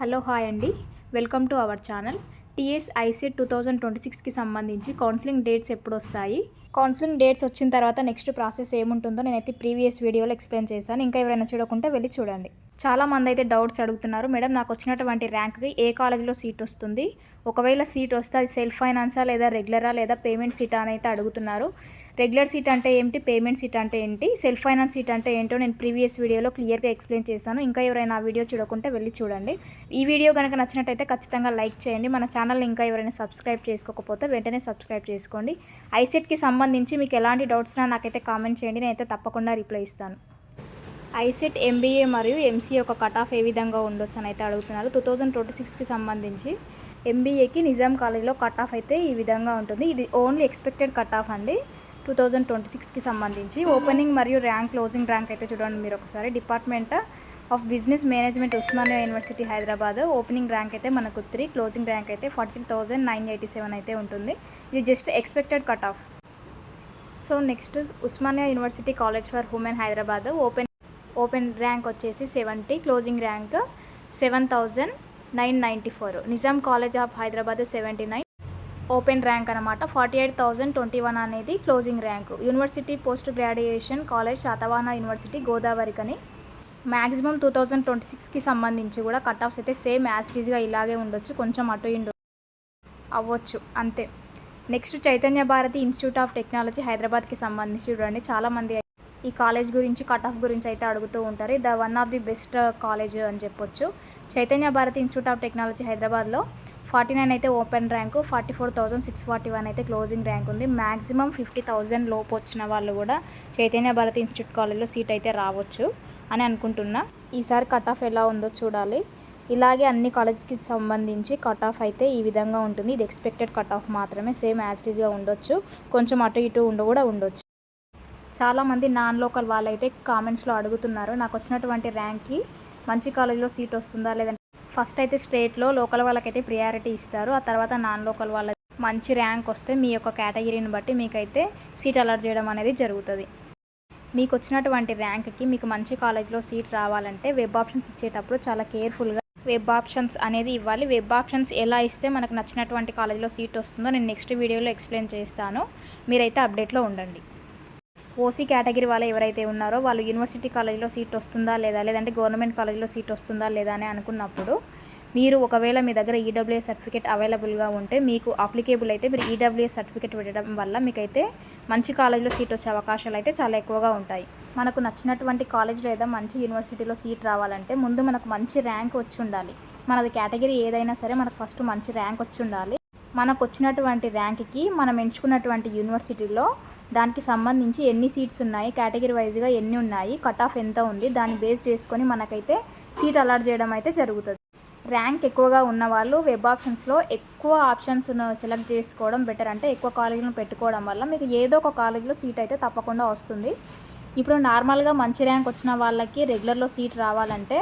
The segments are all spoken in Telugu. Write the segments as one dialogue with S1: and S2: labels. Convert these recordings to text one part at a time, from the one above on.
S1: హలో హాయ్ అండి, welcome to our channel. TS ICET 2026కి సంబంధించి కౌన్సిలింగ్ డేట్స్ ఎప్పుడు వస్తాయి, కౌన్సిలింగ్ డేట్స్ వచ్చిన తర్వాత నెక్స్ట్ ప్రాసెస్ ఏముంటుందో నేనైతే ప్రీవియస్ వీడియోలో ఎక్స్ప్లెయిన్ చేశాను. ఇంకా ఎవరైనా చూడకుంటే వెళ్ళి చూడండి. చాలామంది అయితే డౌట్స్ అడుగుతున్నారు, మేడం నాకు వచ్చినటువంటి ర్యాంక్కి ఏ కాలేజ్లో సీట్ వస్తుంది, ఒకవేళ సీట్ వస్తే అది సెల్ఫ్ ఫైనాన్సా లేదా రెగ్యులరా లేదా పేమెంట్ సీటా అని అయితే అడుగుతున్నారు. రెగ్యులర్ సీట్ అంటే ఏంటి, పేమెంట్ సీట్ అంటే ఏంటి, సెల్ఫ్ ఫైనాన్స్ సీట్ అంటే ఏంటో నేను ప్రీవియస్ వీడియోలో క్లియర్గా ఎక్స్ప్లెయిన్ చేశాను. ఇంకా ఎవరైనా ఆ వీడియో చూడకుంటే వెళ్ళి చూడండి. ఈ వీడియో కనుక నచ్చినట్టయితే ఖచ్చితంగా లైక్ చేయండి. మన ఛానల్ని ఇంకా ఎవరైనా సబ్స్క్రైబ్ చేసుకోకపోతే వెంటనే సబ్స్క్రైబ్ చేసుకోండి. ఐసెట్కి సంబంధించి మీకు ఎలాంటి డౌట్స్నా నాకైతే కామెంట్ చేయండి, నేనైతే తప్పకుండా రిప్లై ఇస్తాను. ఐసెట్ ఎంబీఏ మరియు ఎంసీఏ ఒక కట్ ఆఫ్ ఏ విధంగా ఉండొచ్చు అని అయితే అడుగుతున్నారు. 2026కి సంబంధించి ఎంబీఏకి నిజాం కాలేజ్లో కట్ ఆఫ్ అయితే ఈ విధంగా ఉంటుంది. ఇది ఓన్లీ ఎక్స్పెక్టెడ్ కట్ ఆఫ్ అండి. 2026కి సంబంధించి ఓపెనింగ్ మరియు ర్యాంక్, క్లోజింగ్ ర్యాంక్ అయితే చూడండి మీరు ఒకసారి. Department of business management, Osmania university Hyderabad. Opening rank అయితే మనకు 3, క్లోజింగ్ ర్యాంక్ అయితే 43,987 అయితే ఉంటుంది. ఇది just expected cut off. So next Osmania university college for women Hyderabad. Open rank వచ్చేసి 70, closing rank 7,994. Nizam college of Hyderabad 79, open rank అనమాట. 48,021 అనేది closing rank. University post graduation college Satavahana university గోదావరికని. మ్యాక్సిమం 2026కి సంబంధించి కూడా కట్ ఆఫ్స్ అయితే సేమ్ యాజ్ ఈజ్గా ఇలాగే ఉండొచ్చు, కొంచెం అటు ఇటు అవ్వచ్చు అంతే. Next Chaitanya Bharathi institute of technology హైదరాబాద్కి సంబంధించి చూడండి, చాలామంది ఈ కాలేజ్ గురించి, కట్ ఆఫ్ గురించి అయితే అడుగుతూ ఉంటారు. The one of the best college అని చెప్పొచ్చు. Chaitanya Bharathi institute of technology హైదరాబాద్లో 49 అయితే ఓపెన్ ర్యాంకు, 44,641 అయితే క్లోజింగ్ ర్యాంక్ ఉంది. మ్యాక్సిమం 50,000 లోపు వచ్చిన వాళ్ళు కూడా చైతన్య భారతి ఇన్స్టిట్యూట్ కాలేజ్లో సీట్ అయితే రావచ్చు అని అనుకుంటున్నా. ఈసారి కట్ ఆఫ్ ఎలా ఉందో చూడాలి. ఇలాగే అన్ని కాలేజ్కి సంబంధించి కట్ ఆఫ్ అయితే ఈ విధంగా ఉంటుంది. ఇది ఎక్స్పెక్టెడ్ కట్ ఆఫ్ మాత్రమే, సేమ్ యాజ్ ఈజ్గా ఉండొచ్చు, కొంచెం అటు ఇటు కూడా ఉండొచ్చు. చాలామంది నాన్ లోకల్ వాళ్ళైతే కామెంట్స్లో అడుగుతున్నారు, నాకు వచ్చినటువంటి ర్యాంక్కి మంచి కాలేజ్లో సీట్ వస్తుందా లేదంటే. ఫస్ట్ అయితే స్టేట్లో లోకల్ వాళ్ళకైతే ప్రియారిటీ ఇస్తారు, ఆ తర్వాత నాన్ లోకల్ వాళ్ళ మంచి ర్యాంక్ వస్తే మీ యొక్క కేటగిరీని బట్టి మీకైతే సీట్ అలాట్ చేయడం అనేది జరుగుతుంది. మీకు వచ్చినటువంటి ర్యాంక్కి మీకు మంచి కాలేజ్లో సీట్ రావాలంటే వెబ్ ఆప్షన్స్ ఇచ్చేటప్పుడు చాలా కేర్ఫుల్గా వెబ్ ఆప్షన్స్ అనేది ఇవ్వాలి. వెబ్ ఆప్షన్స్ ఎలా ఇస్తే మనకు నచ్చినటువంటి కాలేజ్లో సీట్ వస్తుందో నేను నెక్స్ట్ వీడియోలో ఎక్స్ప్లెయిన్ చేస్తాను, మీరైతే అప్డేట్లో ఉండండి. ఓసీ కేటగిరీ వాళ్ళు ఎవరైతే ఉన్నారో వాళ్ళు యూనివర్సిటీ కాలేజ్లో సీట్ వస్తుందా లేదా, లేదంటే గవర్నమెంట్ కాలేజ్లో సీట్ వస్తుందా లేదా అని అనుకున్నప్పుడు మీరు ఒకవేళ మీ దగ్గర ఈడబ్ల్యూఎస్ సర్టిఫికేట్ అవైలబుల్గా ఉంటే మీకు అప్లికేబుల్ అయితే మీరు ఈడబ్ల్యూఎస్ సర్టిఫికేట్ పెట్టడం వల్ల మీకైతే మంచి కాలేజ్లో సీట్ వచ్చే అవకాశాలు అయితే చాలా ఎక్కువగా ఉంటాయి. మనకు నచ్చినటువంటి కాలేజ్ లేదా మంచి యూనివర్సిటీలో సీట్ రావాలంటే ముందు మనకు మంచి ర్యాంక్ వచ్చి ఉండాలి. మనది కేటగిరీ ఏదైనా సరే మనకు ఫస్ట్ మంచి ర్యాంక్ వచ్చి ఉండాలి. మనకు వచ్చినటువంటి ర్యాంక్కి మనం ఎంచుకున్నటువంటి యూనివర్సిటీలో దానికి సంబంధించి ఎన్ని సీట్స్ ఉన్నాయి, కేటగిరీ వైజ్గా ఎన్ని ఉన్నాయి, కట్ ఆఫ్ ఎంత ఉంది, దాన్ని బేస్ చేసుకొని మనకైతే సీట్ అలాట్ చేయడం అయితే జరుగుతుంది. ర్యాంక్ ఎక్కువగా ఉన్న వాళ్ళు వెబ్ ఆప్షన్స్లో ఎక్కువ ఆప్షన్స్ను సెలెక్ట్ చేసుకోవడం బెటర్. అంటే ఎక్కువ కాలేజీలను పెట్టుకోవడం వల్ల మీకు ఏదో ఒక కాలేజీలో సీట్ అయితే తప్పకుండా వస్తుంది. ఇప్పుడు నార్మల్గా మంచి ర్యాంక్ వచ్చిన వాళ్ళకి రెగ్యులర్లో సీట్ రావాలంటే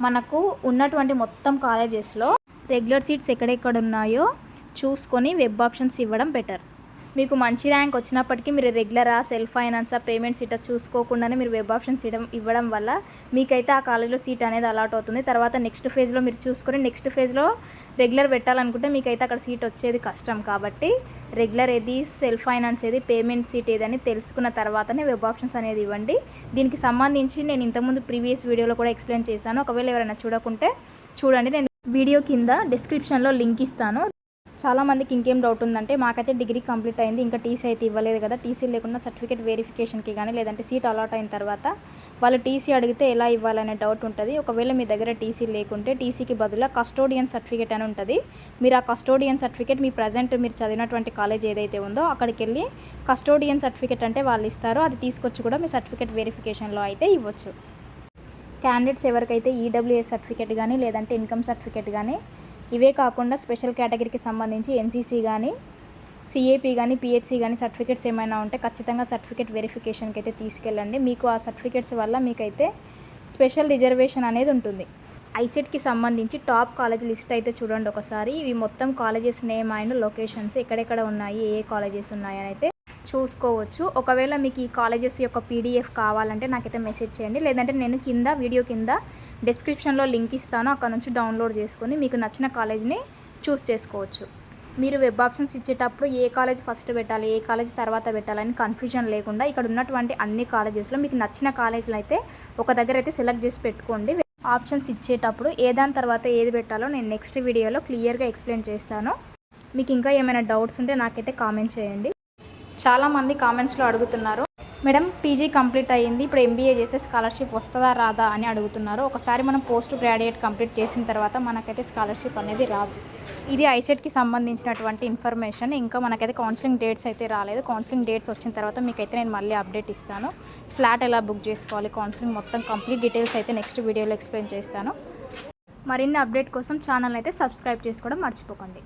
S1: మనకు ఉన్నటువంటి మొత్తం కాలేజెస్లో రెగ్యులర్ సీట్స్ ఎక్కడెక్కడ ఉన్నాయో చూసుకొని వెబ్ ఆప్షన్స్ ఇవ్వడం బెటర్. మీకు మంచి ర్యాంక్ వచ్చినప్పటికీ మీరు రెగ్యులరా, సెల్ఫ్ ఫైనాన్సా, పేమెంట్ సీటా చూసుకోకుండానే మీరు వెబ్ ఆప్షన్స్ ఇవ్వడం వల్ల మీకైతే ఆ కాలేజ్లో సీట్ అనేది అలాట్ అవుతుంది. తర్వాత నెక్స్ట్ ఫేజ్లో మీరు చూసుకొని నెక్స్ట్ ఫేజ్లో రెగ్యులర్ పెట్టాలనుకుంటే మీకైతే అక్కడ సీట్ వచ్చేది కష్టం. కాబట్టి రెగ్యులర్ ఏది, సెల్ఫ్ ఫైనాన్స్ ఏది, పేమెంట్ సీట్ ఏదని తెలుసుకున్న తర్వాతనే వెబ్ ఆప్షన్స్ అనేది ఇవ్వండి. దీనికి సంబంధించి నేను ఇంతకుముందు ప్రీవియస్ వీడియోలో కూడా ఎక్స్ప్లెయిన్ చేశాను. ఒకవేళ ఎవరైనా చూడకుంటే చూడండి, నేను వీడియో కింద డిస్క్రిప్షన్లో లింక్ ఇస్తాను. చాలామందికి ఇంకేం డౌట్ ఉందంటే, మాకైతే డిగ్రీ కంప్లీట్ అయింది, ఇంకా టీసీ అయితే ఇవ్వలేదు కదా, టీసీ లేకుండా సర్టిఫికేట్ వెరిఫికేషన్కి కానీ లేదంటే సీట్ అలాట్ అయిన తర్వాత వాళ్ళు టీసీ అడిగితే ఎలా ఇవ్వాలనే డౌట్ ఉంటుంది. ఒకవేళ మీ దగ్గర టీసీ లేకుంటే టీసీకి బదులు కస్టోడియన్ సర్టిఫికేట్ అని ఉంటుంది. మీరు ఆ కస్టోడియన్ సర్టిఫికేట్ మీ ప్రజెంట్ మీరు చదివినటువంటి కాలేజ్ ఏదైతే ఉందో అక్కడికి వెళ్ళి కస్టోడియన్ సర్టిఫికేట్ అంటే వాళ్ళు ఇస్తారు, అది తీసుకొచ్చి కూడా మీ సర్టిఫికేట్ వెరిఫికేషన్లో అయితే ఇవ్వచ్చు. క్యాండిడేట్స్ ఎవరికైతే ఈడబ్ల్యూఎస్ సర్టిఫికేట్ కానీ లేదంటే ఇన్కమ్ సర్టిఫికేట్ కానీ ఇవే కాకుండా స్పెషల్ కేటగిరీకి సంబంధించి ఎన్సీసీ కానీ, సిఏపీ కానీ, పిహెచ్సి కానీ సర్టిఫికేట్స్ ఏమైనా ఉంటే ఖచ్చితంగా సర్టిఫికేట్ వెరిఫికేషన్కి అయితే తీసుకెళ్ళండి. మీకు ఆ సర్టిఫికేట్స్ వల్ల మీకైతే స్పెషల్ రిజర్వేషన్ అనేది ఉంటుంది. ఐసెట్కి సంబంధించి టాప్ కాలేజ్ లిస్ట్ అయితే చూడండి ఒకసారి. ఇవి మొత్తం కాలేజెస్ నేమ్ అండ్ లొకేషన్స్ ఎక్కడెక్కడ ఉన్నాయి, ఏ కాలేజెస్ ఉన్నాయని అయితే చూసుకోవచ్చు. ఒకవేళ మీకు ఈ కాలేజెస్ యొక్క పీడిఎఫ్ కావాలంటే నాకైతే మెసేజ్ చేయండి. లేదంటే నేను వీడియో కింద డిస్క్రిప్షన్లో లింక్ ఇస్తాను. అక్కడ నుంచి డౌన్లోడ్ చేసుకొని మీకు నచ్చిన కాలేజ్ని చూస్ చేసుకోవచ్చు. మీరు వెబ్ ఆప్షన్స్ ఇచ్చేటప్పుడు ఏ కాలేజ్ ఫస్ట్ పెట్టాలి, ఏ కాలేజ్ తర్వాత పెట్టాలని కన్ఫ్యూజన్ లేకుండా ఇక్కడ ఉన్నటువంటి అన్ని కాలేజెస్లో మీకు నచ్చిన కాలేజీలు అయితే ఒక దగ్గర అయితే సెలెక్ట్ చేసి పెట్టుకోండి. ఆప్షన్స్ ఇచ్చేటప్పుడు దాని తర్వాత ఏది పెట్టాలో నేను నెక్స్ట్ వీడియోలో క్లియర్గా ఎక్స్ప్లెయిన్ చేస్తాను. మీకు ఇంకా ఏమైనా డౌట్స్ ఉంటే నాకైతే కామెంట్ చేయండి. చాలామంది కామెంట్స్లో అడుగుతున్నారు, మేడం పీజీ కంప్లీట్ అయ్యింది, ఇప్పుడు ఎంబీఏ చేస్తే స్కాలర్షిప్ వస్తుందా రాదా అని అడుగుతున్నారు. ఒకసారి మనం పోస్ట్ గ్రాడ్యుయేట్ కంప్లీట్ చేసిన తర్వాత మనకైతే స్కాలర్షిప్ అనేది రాదు. ఇది ఐసెట్కి సంబంధించినటువంటి ఇన్ఫర్మేషన్. ఇంకా మనకైతే కౌన్సిలింగ్ డేట్స్ అయితే రాలేదు. కౌన్సిలింగ్ డేట్స్ వచ్చిన తర్వాత మీకైతే నేను మళ్ళీ అప్డేట్ ఇస్తాను. స్లాట్ ఎలా బుక్ చేసుకోవాలి, కౌన్సిలింగ్ మొత్తం కంప్లీట్ డీటెయిల్స్ అయితే నెక్స్ట్ వీడియోలో ఎక్స్ప్లెయిన్ చేస్తాను. మరిన్ని అప్డేట్ కోసం ఛానల్ అయితే సబ్స్క్రైబ్ చేసుకోవడం మర్చిపోకండి.